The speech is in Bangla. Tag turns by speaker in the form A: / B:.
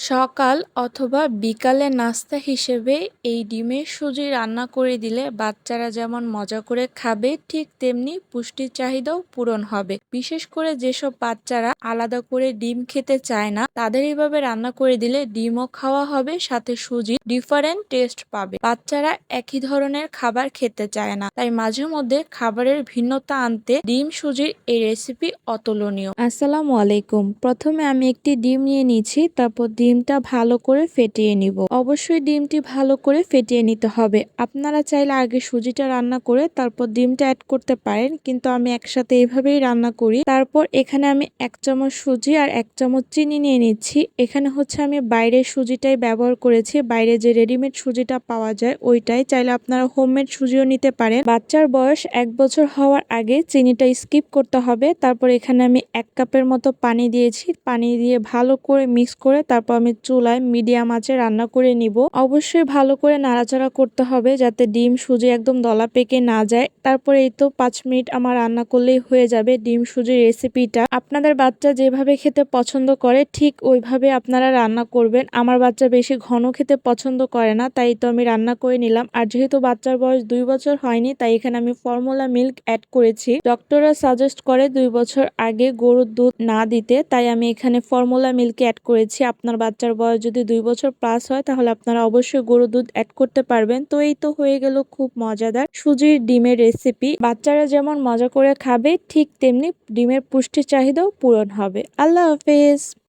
A: সকাল অথবা বিকালে নাস্তা হিসেবে এই ডিমের সুজি রান্না করে দিলে বাচ্চারা যেমন মজা করে খাবে, ঠিক তেমনি পুষ্টির চাহিদাও পূরণ হবে। বিশেষ করে যেসব বাচ্চারা আলাদা করে ডিম খেতে চায় না, তাদের এইভাবে রান্না করে দিলে ডিমও খাওয়া হবে, সাথে সুজি ডিফারেন্ট টেস্ট পাবে। বাচ্চারা একই ধরনের খাবার খেতে চায় না, তাই মাঝে মধ্যে খাবারের ভিন্নতা আনতে ডিম সুজির এই রেসিপি অতুলনীয়। আসসালামু আলাইকুম। প্রথমে আমি একটি ডিম নিয়ে নিচ্ছি, তারপর ডিমটা ভালো করে ফেটিয়ে নিব। অবশ্যই ডিমটি ভালো করে ফেটিয়ে নিতে হবে। আপনারা চাইলে আগে সুজিটা রান্না করে তারপর ডিমটা অ্যাড করতে পারেন, কিন্তু আমি একসাথে এইভাবেই রান্না করি। তারপর এখানে আমি 1 চামচ সুজি আর 1 চামচ চিনি নিয়ে নিচ্ছি। এখানে হচ্ছে আমি বাইরের সুজিটাই ব্যবহার করেছি, বাইরে যে রেডিমেড সুজিটা পাওয়া যায় ওইটাই। চাইলে আপনারা হোমমেড সুজিও নিতে পারেন। বাচ্চার বয়স 1 বছর হওয়ার আগে চিনিটা স্কিপ করতে হবে। তারপর এখানে আমি 1 কাপের মতো পানি দিয়েছি। পানি দিয়ে ভালো করে মিক্স করে তারপর আমি চুলায় মিডিয়াম আঁচে রান্না করে নিব। অবশ্যই ভালো করে নাড়াচাড়া করতে হবে যাতে ডিম সুজি একদম দলা পেকে না যায়। তারপরে এই তো 5 মিনিট আমার রান্না করলেই হয়ে যাবে ডিম সুজির রেসিপিটা। আপনাদের বাচ্চা যেভাবে খেতে পছন্দ করে ঠিক ওইভাবে আপনারা রান্না করবেন। আমার বাচ্চা বেশি ঘন খেতে পছন্দ করে না, তাই তো আমি রান্না করে নিলাম। আর যেহেতু বাচ্চার বয়স 2 বছর হয়নি, তাই এখানে আমি ফর্মুলা মিল্ক অ্যাড করেছি। ডক্টররা সাজেস্ট করে 2 বছর আগে গরুর দুধ না দিতে, তাই আমি এখানে ফর্মুলা মিল্ক অ্যাড করেছি। আপনার বাচ্চার বয়স যদি 2 বছর প্লাস হয় তাহলে আপনারা অবশ্যই গরুর দুধ অ্যাড করতে পারবেন। তো এই তো হয়ে গেল খুব মজাদার সুজির ডিমের রেসিপি। বাচ্চারা যেমন মজা করে খাবে, ঠিক তেমনি ডিমের পুষ্টি চাহিদাও পূরণ হবে। আল্লাহ হাফেজ।